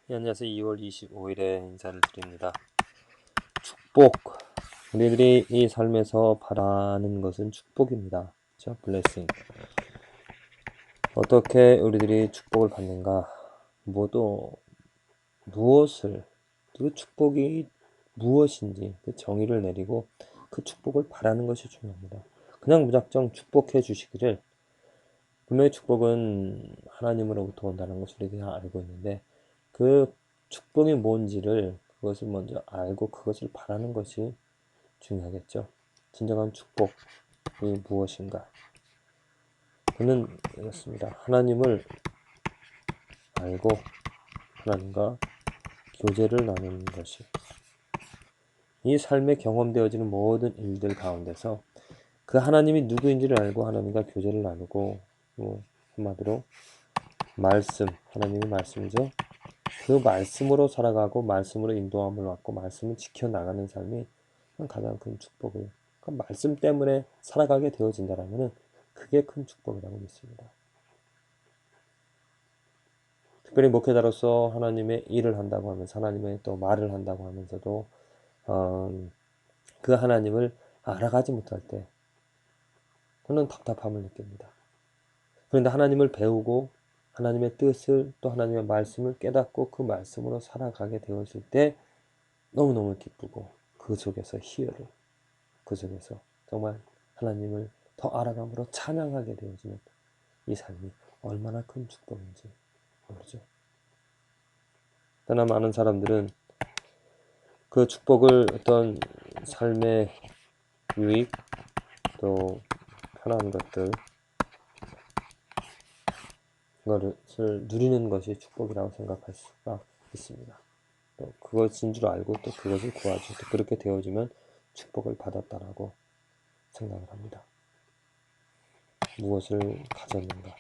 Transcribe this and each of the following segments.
네, 안녕하세요. 2월 25일에 인사를 드립니다. 축복. 우리들이 이 삶에서 바라는 것은 축복입니다. 그렇죠? 블레싱. 어떻게 우리들이 축복을 받는가? 모두 무엇을, 그 축복이 무엇인지 그 정의를 내리고 그 축복을 바라는 것이 중요합니다. 그냥 무작정 축복해 주시기를, 분명히 축복은 하나님으로부터 온다는 것을 우리들이 알고 있는데, 그 축복이 뭔지를 그것을 먼저 알고 그것을 바라는 것이 중요하겠죠. 진정한 축복이 무엇인가? 그는 이렇습니다. 하나님을 알고 하나님과 교제를 나누는 것이, 이 삶에 경험되어지는 모든 일들 가운데서 그 하나님이 누구인지를 알고 하나님과 교제를 나누고, 한마디로 말씀, 하나님의 말씀이죠. 그 말씀으로 살아가고 말씀으로 인도함을 받고 말씀을 지켜나가는 삶이 가장 큰 축복을, 그 말씀 때문에 살아가게 되어진다면 그게 큰 축복이라고 믿습니다. 특별히 목회자로서 하나님의 일을 한다고 하면서 하나님의 또 말을 한다고 하면서도 그 하나님을 알아가지 못할 때 저는 답답함을 느낍니다. 그런데 하나님을 배우고 하나님의 뜻을 또 하나님의 말씀을 깨닫고 그 말씀으로 살아가게 되었을 때 너무너무 기쁘고, 그 속에서 희열을, 그 속에서 정말 하나님을 더 알아감으로 찬양하게 되어지는 이 삶이 얼마나 큰 축복인지 모르죠. 그러나 많은 사람들은 그 축복을 어떤 삶의 유익, 또 편한 것들, 그것을 누리는 것이 축복이라고 생각할 수가 있습니다. 또 그것인 줄 알고 또 그것을 구하죠. 또 그렇게 되어지면 축복을 받았다라고 생각을 합니다. 무엇을 가졌는가?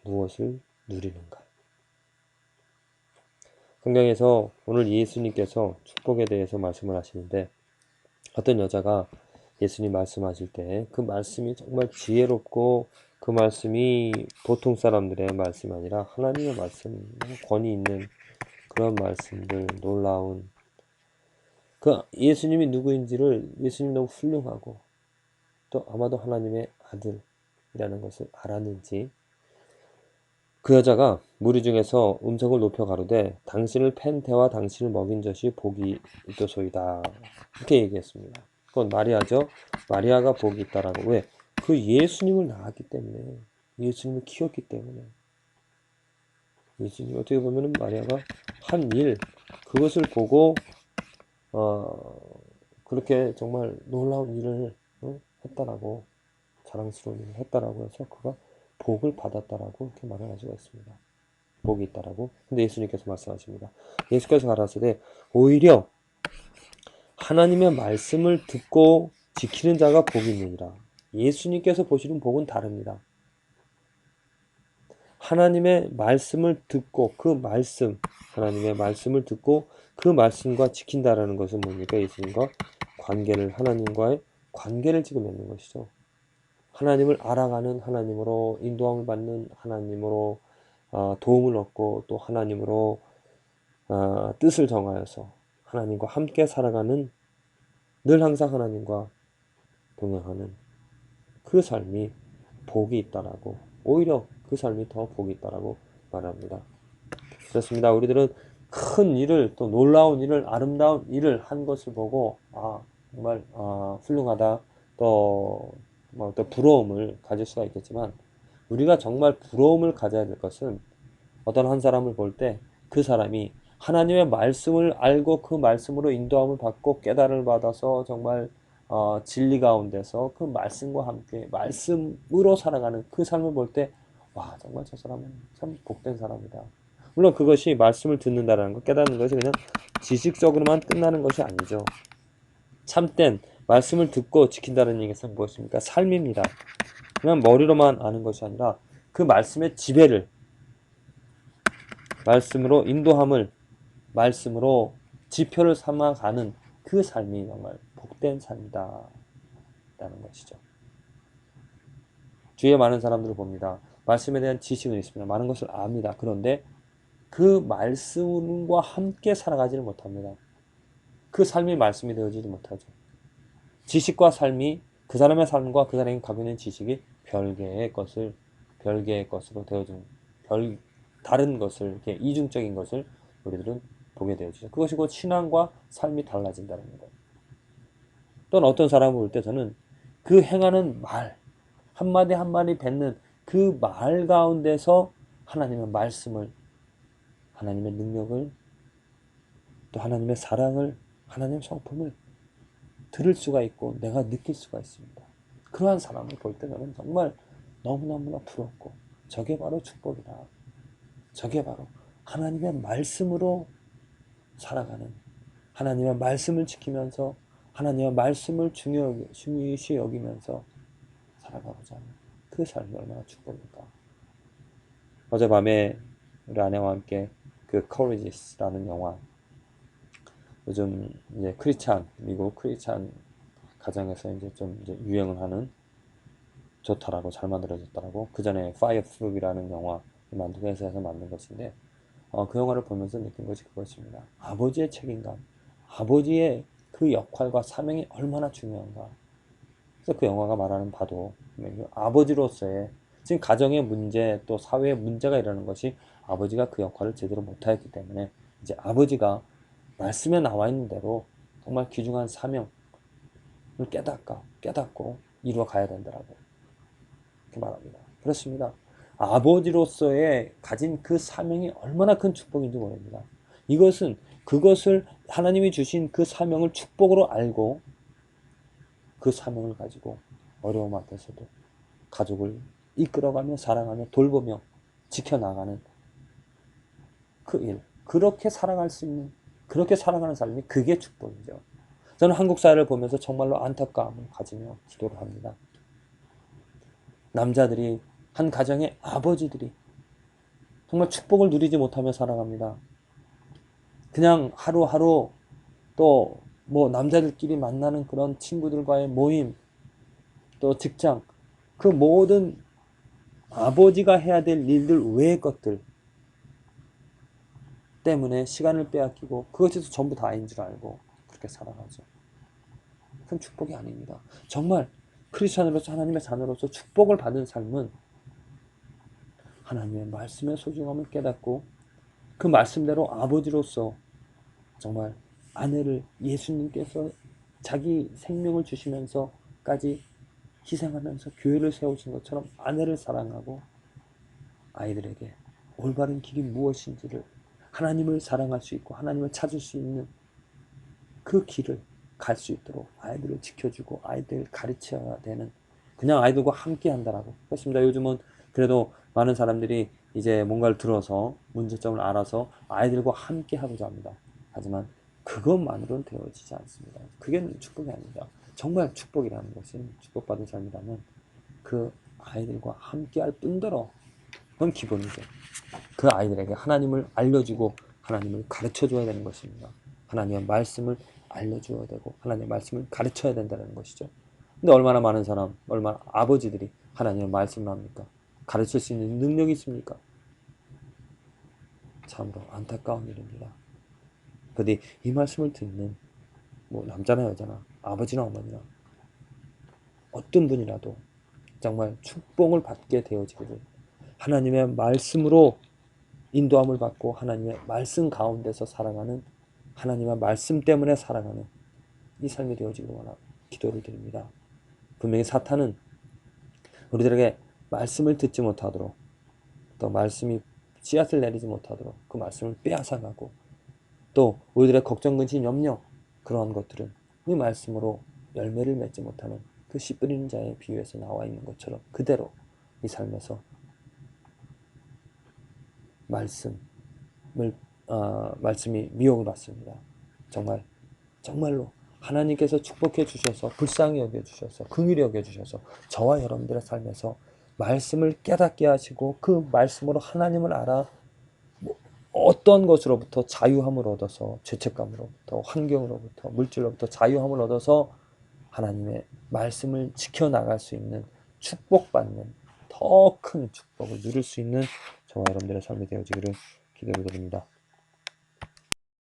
무엇을 누리는가? 성경에서 오늘 예수님께서 축복에 대해서 말씀을 하시는데, 어떤 여자가 예수님 말씀하실 때 그 말씀이 정말 지혜롭고 그 말씀이 보통 사람들의 말씀이 아니라 하나님의 말씀, 권위 있는 그런 말씀들, 놀라운 그 예수님이 누구인지를, 예수님 너무 훌륭하고 또 아마도 하나님의 아들이라는 것을 알았는지, 그 여자가 무리 중에서 음성을 높여 가로되 당신을 팬 태와 당신을 먹인 젖이 복이 있도소이다, 이렇게 얘기했습니다. 그건 마리아죠. 마리아가 복이 있다라고. 왜? 그 예수님을 낳았기 때문에, 예수님을 키웠기 때문에. 예수님, 어떻게 보면은 마리아가 한 일, 그것을 보고 그렇게 정말 놀라운 일을 했다라고, 자랑스러운 일을 했다라고 해서 그가 복을 받았다라고 이렇게 말을 할 수가 있습니다. 복이 있다라고. 근데 예수님께서 말씀하십니다. 예수께서 가라사대 오히려 하나님의 말씀을 듣고 지키는 자가 복이 있느니라. 예수님께서 보시는 복은 다릅니다. 하나님의 말씀을 듣고 그 말씀, 하나님의 말씀을 듣고 그 말씀과 지킨다라는 것은 뭡니까? 예수님과 관계를, 하나님과의 관계를 지금 맺는 것이죠. 하나님을 알아가는 하나님으로, 인도함을 받는 하나님으로 도움을 얻고 또 하나님으로 뜻을 정하여서 하나님과 함께 살아가는, 늘 항상 하나님과 동행하는 그 삶이 복이 있다라고, 오히려 그 삶이 더 복이 있다라고 말합니다. 그렇습니다. 우리들은 큰 일을, 또 놀라운 일을, 아름다운 일을 한 것을 보고 정말 훌륭하다, 또 부러움을 가질 수가 있겠지만, 우리가 정말 부러움을 가져야 될 것은 어떤 한 사람을 볼 때 그 사람이 하나님의 말씀을 알고 그 말씀으로 인도함을 받고 깨달음을 받아서 정말 진리 가운데서 그 말씀과 함께 말씀으로 살아가는 그 삶을 볼 때, 와, 정말 저 사람은 참 복된 사람이다. 물론 그것이 말씀을 듣는다라는 것, 깨닫는 것이 그냥 지식적으로만 끝나는 것이 아니죠. 참된 말씀을 듣고 지킨다는 얘기는 무엇입니까? 삶입니다. 그냥 머리로만 아는 것이 아니라 그 말씀의 지배를, 말씀으로 인도함을, 말씀으로 지표를 삼아가는 그 삶이 정말 복된 삶이다 라는 것이죠. 주위에 많은 사람들을 봅니다. 말씀에 대한 지식은 있습니다. 많은 것을 압니다. 그런데 그 말씀과 함께 살아가지를 못합니다. 그 삶이 말씀이 되어지지 못하죠. 지식과 삶이 그 사람의 삶과 그 사람이 갖고 있는 지식이 별개의 것으로 되어진 다른 것을 이렇게 이중적인 것을 우리들은 보게 되어지죠. 그것이 곧 신앙과 삶이 달라진다는 거예요. 또는 어떤 사람을 볼 때 저는 그 행하는 말 한마디 한마디 뱉는 그 말 가운데서 하나님의 말씀을, 하나님의 능력을, 또 하나님의 사랑을, 하나님의 성품을 들을 수가 있고 내가 느낄 수가 있습니다. 그러한 사람을 볼 때 저는 정말 너무너무나 부럽고 저게 바로 축복이다. 저게 바로 하나님의 말씀으로 살아가는, 하나님의 말씀을 지키면서 하나님의 말씀을 중요시 여기면서 살아가고자 하는 그 삶이 얼마나 축복일까. 어젯밤에 우리 아내와 함께 그 커리지스라는 영화, 요즘 이제 미국 크리스찬 가정에서 이제 좀 이제 유행을 하는, 좋더라고, 잘 만들어졌더라고. 그 전에 파이어풀이라는 영화 만든 회사에서 만든 것인데, 그 영화를 보면서 느낀 것이 그것입니다. 아버지의 책임감, 아버지의 그 역할과 사명이 얼마나 중요한가. 그래서 그 영화가 말하는 바도 아버지로서의 지금 가정의 문제 또 사회의 문제가 일어나는 것이 아버지가 그 역할을 제대로 못하였기 때문에 이제 아버지가 말씀에 나와 있는 대로 정말 귀중한 사명을 깨닫고 이루어 가야 된다라고 이렇게 말합니다. 그렇습니다. 아버지로서의 가진 그 사명이 얼마나 큰 축복인지 모릅니다. 그것을 하나님이 주신 그 사명을 축복으로 알고 그 사명을 가지고 어려움 앞에서도 가족을 이끌어가며 사랑하며 돌보며 지켜나가는 그 일, 그렇게 살아갈 수 있는, 그렇게 살아가는 삶이 그게 축복이죠. 저는 한국 사회를 보면서 정말로 안타까움을 가지며 기도를 합니다. 남자들이, 한 가정의 아버지들이 정말 축복을 누리지 못하며 살아갑니다. 그냥 하루하루 또 뭐 남자들끼리 만나는 그런 친구들과의 모임, 또 직장, 그 모든 아버지가 해야 될 일들 외의 것들 때문에 시간을 빼앗기고 그것이 전부 다인 줄 알고 그렇게 살아가죠. 그건 축복이 아닙니다. 정말 크리스천으로서 하나님의 자녀로서 축복을 받은 삶은 하나님의 말씀의 소중함을 깨닫고 그 말씀대로 아버지로서 정말 아내를 예수님께서 자기 생명을 주시면서까지 희생하면서 교회를 세우신 것처럼 아내를 사랑하고 아이들에게 올바른 길이 무엇인지를, 하나님을 사랑할 수 있고 하나님을 찾을 수 있는 그 길을 갈 수 있도록 아이들을 지켜주고 아이들을 가르쳐야 되는, 그냥 아이들과 함께 한다라고. 그렇습니다. 요즘은 그래도 많은 사람들이 이제 뭔가를 들어서 문제점을 알아서 아이들과 함께 하고자 합니다. 하지만 그것만으로는 되어지지 않습니다. 그게 축복이 아닙니다. 정말 축복이라는 것은, 축복받은 삶이라면 그 아이들과 함께 할 뿐더러, 그건 기본이죠. 그 아이들에게 하나님을 알려주고 하나님을 가르쳐줘야 되는 것입니다. 하나님의 말씀을 알려줘야 되고 하나님의 말씀을 가르쳐야 된다는 것이죠. 근데 얼마나 많은 사람, 얼마나 아버지들이 하나님의 말씀을 합니까? 가르칠 수 있는 능력이 있습니까? 참으로 안타까운 일입니다. 부디 이 말씀을 듣는 뭐 남자나 여자나 아버지나 어머니나 어떤 분이라도 정말 축복을 받게 되어지기를, 하나님의 말씀으로 인도함을 받고 하나님의 말씀 가운데서 살아가는, 하나님의 말씀 때문에 살아가는 이 삶이 되어지기를 원하고 기도를 드립니다. 분명히 사탄은 우리들에게 말씀을 듣지 못하도록, 또 말씀이 씨앗을 내리지 못하도록 그 말씀을 빼앗아가고, 또 우리들의 걱정, 근심, 염려, 그러한 것들은 이 말씀으로 열매를 맺지 못하는 그 씨 뿌리는 자의 비유에서 나와 있는 것처럼 그대로 이 삶에서 말씀이 미혹을 받습니다. 정말로 하나님께서 축복해 주셔서, 불쌍히 여겨 주셔서, 긍휼히 여겨 주셔서 저와 여러분들의 삶에서 말씀을 깨닫게 하시고 그 말씀으로 하나님을 알아 어떤 것으로부터 자유함을 얻어서, 죄책감으로부터, 환경으로부터, 물질로부터 자유함을 얻어서 하나님의 말씀을 지켜나갈 수 있는 축복받는, 더 큰 축복을 누릴 수 있는 저와 여러분들의 삶이 되어지기를 기도를 드립니다.